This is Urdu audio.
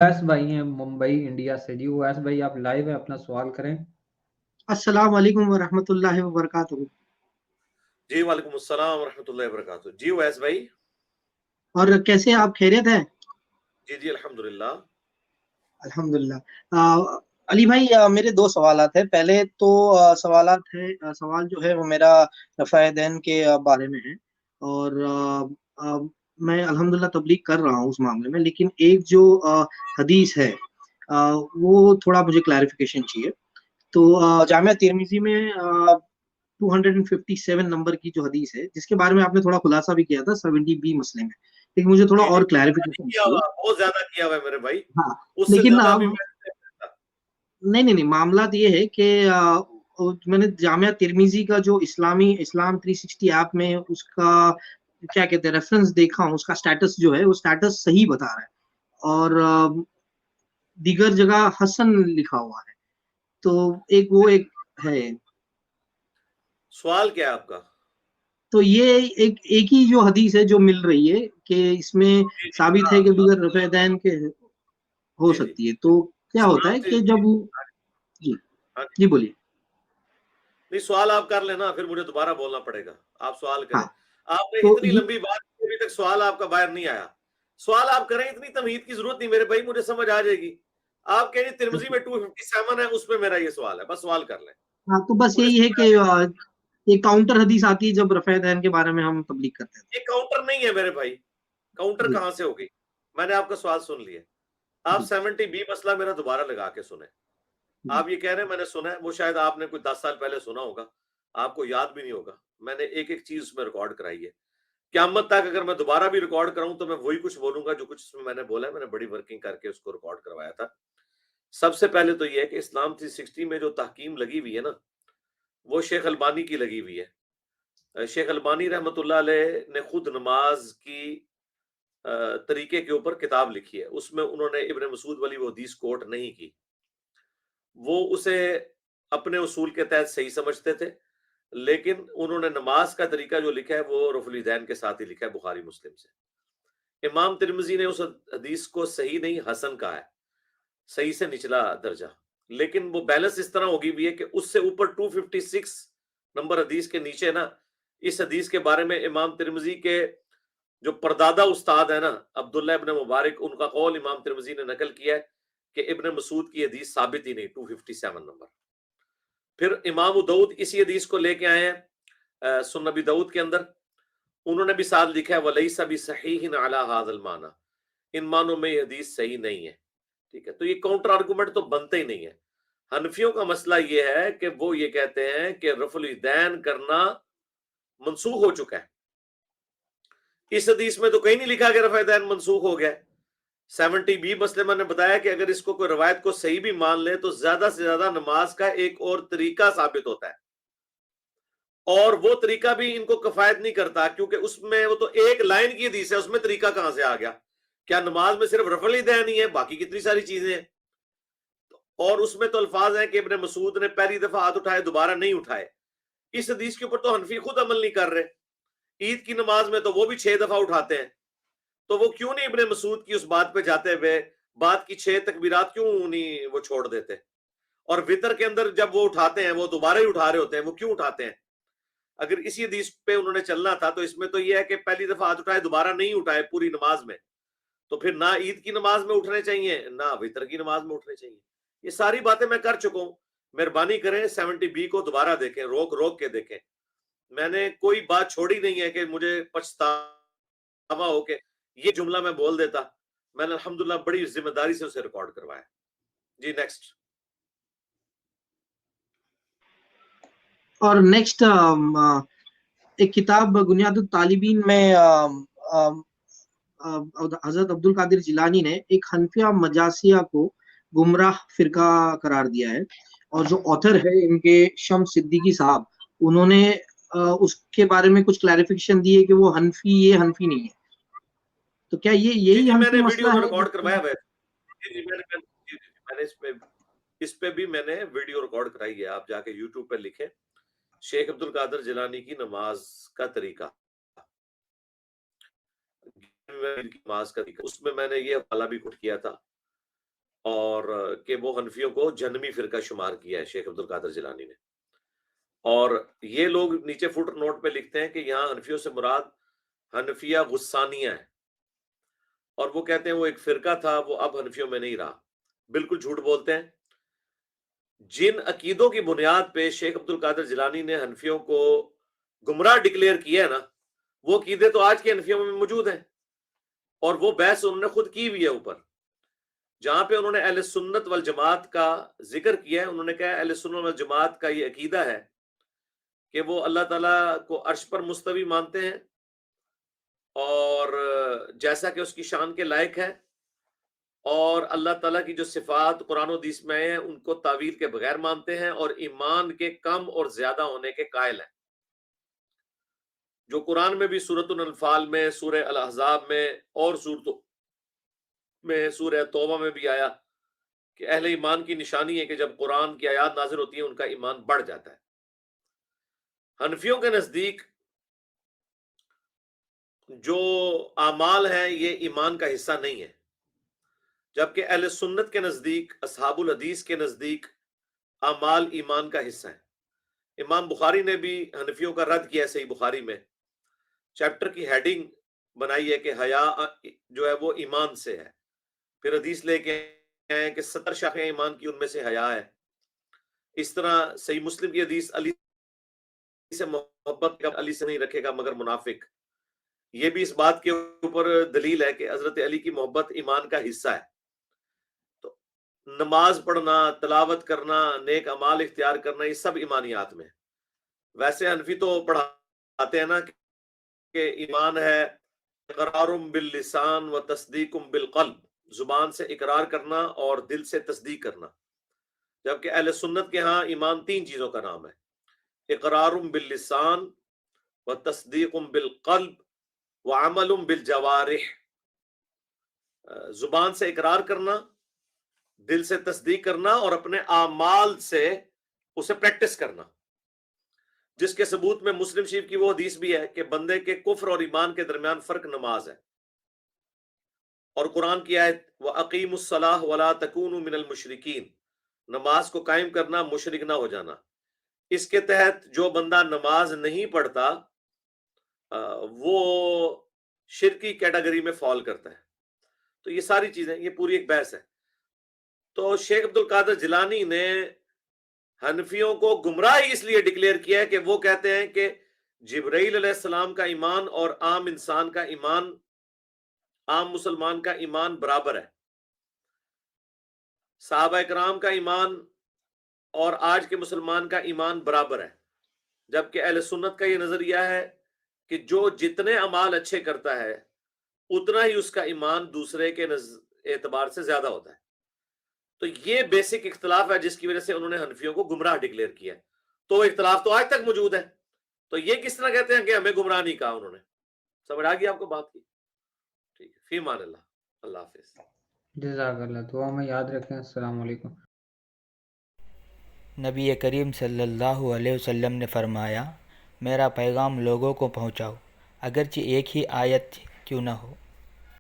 اویس بھائی ہیں ممبئی انڈیا سے. جی اویس بھائی آپ لائیو ہیں, اپنا سوال کریں. السلام علیکم ورحمۃ اللہ وبرکاتہ. جی وعلیکم السلام ورحمۃ اللہ وبرکاتہ. جی اویس بھائی, اور کیسے آپ خیریت ہیں؟ جی جی الحمدللہ. الحمدللہ. علی بھائی میرے دو سوالات ہیں. پہلے تو سوال جو ہے وہ میرا رفع دین کے بارے میں ہے. اور میں الحمدللہ تبلیغ کر رہا ہوں اس معاملے میں، لیکن ایک جو حدیث ہے وہ تھوڑا مجھے کلیریفیکیشن چاہیے. تو جامعہ ترمذی میں 257 نمبر کی جو حدیث ہے، جس کے بارے میں آپ نے تھوڑا خلاصہ بھی کیا تھا 70B مسئلے میں، لیکن مجھے تھوڑا جی اور جی کلیریفیکیشن کیا چاہیے. ہوا، بہت زیادہ کیا ہوا ہے میرے بھائی، ہاں اس سے لیکن زیادہ بھی میں نہیں معاملات یہ ہے کہ میں نے جامعہ ترمذی کا جو اسلام 360 ایپ میں اس کا کیا کہتے ہیں ریفرنس دیکھا ہوں، اس کا سٹیٹس جو ہے وہ سٹیٹس صحیح بتا رہا ہے، اور دیگر جگہ حسن لکھا ہوا ہے. تو ایک ہے. سوال کیا ہے آپ کا؟ تو یہ ایک ہی جو حدیث ہے جو مل رہی ہے کہ اس میں جی جی ثابت ہے کہ بغیر رفع دین کے ہو جی جی سکتی ہے. تو کیا ہوتا ہے کہ جب جی جی بولیے. نہیں سوال آپ کر لینا، پھر مجھے دوبارہ بولنا پڑے گا. آپ سوال کریں. ہاں آپ نے تو اتنی لمبی بات کی، ابھی تک سوال آپ کا باہر نہیں آیا. سوال آپ کریں، اتنی تمہید کی ضرورت نہیں میرے بھائی، مجھے سمجھ آ جائے گی. آپ کہیں ترمذی میں 257 ہے، اس پہ میرا یہ سوال ہے، بس سوال کر لیں. ہاں تو بس مجھے یہی ہے سمجھ آ کہ جائے ایک کاؤنٹر حدیث آتی ہے جب رفع دین کے بارے میں ہم تبلیغ کرتے گی. یہ کاؤنٹر نہیں ہے میرے بھائی، کاؤنٹر ہیں. جی کہاں سے ہوگی؟ میں نے آپ کا سوال سن لیا. آپ جی 70B مسئلہ میرا دوبارہ لگا کے سنیں. جی آپ یہ کہہ رہے ہیں میں نے سنا ہے، وہ شاید آپ نے کوئی 10 سال پہلے سنا ہوگا، آپ کو یاد بھی نہیں ہوگا. میں نے ایک ایک چیز اس میں ریکارڈ کرائی ہے. قیامت تک اگر میں دوبارہ بھی ریکارڈ کراؤں تو میں وہی کچھ بولوں گا جو کچھ اس میں نے بولا ہے. میں نے بڑی ورکنگ کر کے اس کو ریکارڈ کروایا تھا. سب سے پہلے تو یہ ہے کہ اسلام 360 میں جو تحکیم لگی ہوئی ہے نا، وہ شیخ البانی کی لگی ہوئی ہے. شیخ البانی رحمۃ اللہ علیہ نے خود نماز کی طریقے کے اوپر کتاب لکھی ہے. اس میں انہوں نے ابن مسعود والی وہ حدیث کوٹ نہیں کی. وہ اسے اپنے اصول کے تحت صحیح سمجھتے تھے، لیکن انہوں نے نماز کا طریقہ جو لکھا ہے وہ رفع الیدین کے ساتھ ہی لکھا ہے، بخاری مسلم سے. امام ترمذی نے اس حدیث کو صحیح نہیں حسن کہا ہے، صحیح سے نچلا درجہ. لیکن وہ بیلنس اس طرح ہوگی بھی ہے کہ اس سے اوپر 256 نمبر حدیث کے نیچے نا، اس حدیث کے بارے میں امام ترمذی کے جو پردادا استاد ہے نا عبداللہ ابن مبارک، ان کا قول امام ترمذی نے نقل کیا ہے کہ ابن مسعود کی حدیث ثابت ہی نہیں. 257 نمبر. پھر امام داؤد اسی حدیث کو لے کے آئے ہیں سنن نبی داؤد کے اندر. انہوں نے بھی ساتھ لکھا ہے وَلَيْسَ بِصَحِيحٍ عَلَى هَذَا الْمَعْنَى، ان معنوں میں یہ حدیث صحیح نہیں ہے. ٹھیک ہے، تو یہ کاؤنٹر آرگومنٹ تو بنتا ہی نہیں ہے. حنفیوں کا مسئلہ یہ ہے کہ وہ یہ کہتے ہیں کہ رفع الیدین کرنا منسوخ ہو چکا ہے. اس حدیث میں تو کہیں نہیں لکھا کہ رفع الیدین منسوخ ہو گیا. 70B مسئلے میں نے بتایا کہ اگر اس کو کوئی روایت کو صحیح بھی مان لے تو زیادہ سے زیادہ نماز کا ایک اور طریقہ ثابت ہوتا ہے، اور وہ طریقہ بھی ان کو کفایت نہیں کرتا، کیونکہ اس میں وہ تو ایک لائن کی حدیث ہے، اس میں طریقہ کہاں سے آ گیا؟ کیا نماز میں صرف رفع الیدین ہی ہے؟ باقی کتنی ساری چیزیں ہیں. اور اس میں تو الفاظ ہیں کہ ابن مسعود نے پہلی دفعہ ہاتھ اٹھائے، دوبارہ نہیں اٹھائے. اس حدیث کے اوپر تو حنفی خود عمل نہیں کر رہے. عید کی نماز میں تو وہ بھی 6 دفعہ اٹھاتے ہیں، تو وہ کیوں نہیں ابن مسعود کی اس بات پہ جاتے ہوئے بات کی 6 تکبیرات کیوں نہیں وہ چھوڑ دیتے؟ اور وطر کے اندر جب وہ اٹھاتے ہیں وہ دوبارہ ہی اٹھا رہے ہوتے ہیں، وہ کیوں اٹھاتے ہیں؟ اگر اسی حدیث پہ انہوں نے چلنا تھا تو اس میں تو یہ ہے کہ پہلی دفعہ ہاتھ اٹھائے، دوبارہ نہیں اٹھائے پوری نماز میں، تو پھر نہ عید کی نماز میں اٹھنے چاہیے نہ وطر کی نماز میں اٹھنے چاہیے. یہ ساری باتیں میں کر چکا ہوں. مہربانی کریں 70B کو دوبارہ دیکھیں، روک کے دیکھیں. میں نے کوئی بات چھوڑی نہیں ہے کہ مجھے پچھتاوا ہو کہ یہ جملہ میں بول دیتا. میں نے الحمدللہ بڑی ذمہ داری سے اسے ریکارڈ کروایا. جی نیکسٹ. اور نیکسٹ ایک کتاب بنیاد الطالبین میں حضرت عبد القادر جیلانی نے ایک حنفیہ مجاسیہ کو گمراہ فرقہ قرار دیا ہے، اور جو آتھر ہے ان کے شمس صدیقی صاحب، انہوں نے اس کے بارے میں کچھ کلیریفیکیشن دی ہے کہ وہ یہ حنفی نہیں ہے. تو کیا جی یہی جی میں حنفی نے مسئلہ ویڈیو ہے ریکارڈ کروایا ہے. جی جی میں نے اس پہ بھی میں نے ویڈیو ریکارڈ کرائی ہے. آپ جا کے یوٹیوب پہ لکھیں شیخ عبد القادر جیلانی کی نماز کا طریقہ، اس میں میں نے یہ حوالہ بھی کوٹ کیا تھا اور کہ وہ حنفیوں کو جہنمی فرقہ شمار کیا ہے شیخ عبد القادر جیلانی نے. اور یہ لوگ نیچے فٹ نوٹ پہ لکھتے ہیں کہ یہاں حنفیوں سے مراد حنفیہ غسانیہ ہے، اور وہ کہتے ہیں وہ ایک فرقہ تھا، وہ اب حنفیوں میں نہیں رہا. بالکل جھوٹ بولتے ہیں. جن عقیدوں کی بنیاد پہ شیخ عبد القادر جیلانی نے حنفیوں کو گمراہ ڈکلیئر کیا ہے نا، وہ عقیدے تو آج کے حنفیوں میں موجود ہیں، اور وہ بحث انہوں نے خود کی ہوئی ہے اوپر. جہاں پہ انہوں نے اہل سنت والجماعت کا ذکر کیا ہے، انہوں نے کہا اہل سنت والجماعت کا یہ عقیدہ ہے کہ وہ اللہ تعالیٰ کو عرش پر مستوی مانتے ہیں، اور جیسا کہ اس کی شان کے لائق ہے، اور اللہ تعالیٰ کی جو صفات قرآن و حدیث میں ہیں ان کو تعویل کے بغیر مانتے ہیں، اور ایمان کے کم اور زیادہ ہونے کے قائل ہیں. جو قرآن میں بھی سورۃ الانفال میں، سورہ الاحزاب میں، اور سورتوں میں، سورہ توبہ میں بھی آیا کہ اہل ایمان کی نشانی ہے کہ جب قرآن کی آیات نازل ہوتی ہیں ان کا ایمان بڑھ جاتا ہے. حنفیوں کے نزدیک جو اعمال ہیں یہ ایمان کا حصہ نہیں ہے، جبکہ اہل سنت کے نزدیک، اصحاب الحدیث کے نزدیک اعمال ایمان کا حصہ ہیں. امام بخاری نے بھی حنفیوں کا رد کیا ہے صحیح بخاری میں، چیپٹر کی ہیڈنگ بنائی ہے کہ حیا جو ہے وہ ایمان سے ہے. پھر حدیث لے کے ہیں کہ 70 شاخیں ایمان کی، ان میں سے حیا ہے. اس طرح صحیح مسلم کی حدیث علی سے محبت علی سے نہیں رکھے گا مگر منافق، یہ بھی اس بات کے اوپر دلیل ہے کہ حضرت علی کی محبت ایمان کا حصہ ہے. تو نماز پڑھنا، تلاوت کرنا، نیک اعمال اختیار کرنا، یہ سب ایمانیات میں. ویسے حنفی تو پڑھاتے ہیں نا کہ ایمان ہے اقرار باللسان و تصدیق بالقلب، زبان سے اقرار کرنا اور دل سے تصدیق کرنا، جبکہ اہل سنت کے ہاں ایمان 3 چیزوں کا نام ہے: اقرار باللسان و تصدیق بالقلب و عمل بالجوارح. زبان سے اقرار کرنا، دل سے تصدیق کرنا، اور اپنے اعمال سے اسے پریکٹس کرنا، جس کے ثبوت میں مسلم شریف کی وہ حدیث بھی ہے کہ بندے کے کفر اور ایمان کے درمیان فرق نماز ہے. اور قرآن کی آیت وَأَقِيمُوا الصَّلَاةَ وَلَا تَكُونُوا مِنَ الْمُشْرِكِينَ، نماز کو قائم کرنا، مشرک نہ ہو جانا. اس کے تحت جو بندہ نماز نہیں پڑھتا وہ شرکی کیٹیگری میں فال کرتا ہے. تو یہ ساری چیزیں، یہ پوری ایک بحث ہے. تو شیخ عبد القادر جیلانی نے حنفیوں کو گمراہ اس لیے ڈکلیئر کیا ہے کہ وہ کہتے ہیں کہ جبرائیل علیہ السلام کا ایمان اور عام انسان کا ایمان، عام مسلمان کا ایمان برابر ہے. صحابہ کرام کا ایمان اور آج کے مسلمان کا ایمان برابر ہے، جبکہ اہل سنت کا یہ نظریہ ہے کہ جو جتنے اعمال اچھے کرتا ہے اتنا ہی اس کا ایمان دوسرے کے اعتبار سے زیادہ ہوتا ہے. تو یہ بیسک اختلاف ہے جس کی وجہ سے انہوں نے حنفیوں کو گمراہ ڈکلیئر کیا. تو اختلاف تو آج تک موجود ہے. تو یہ کس طرح کہتے ہیں کہ ہمیں گمراہ نہیں کہا انہوں نے؟ سمجھ آ گئی آپ کو بات کی؟ ٹھیک ہے، فی امان اللہ. اللہ حافظ. جزاک اللہ. دعا میں یاد رکھیں. السلام علیکم. نبی کریم صلی اللہ علیہ وسلم نے فرمایا، میرا پیغام لوگوں کو پہنچاؤ، اگرچہ ایک ہی آیت کیوں نہ ہو.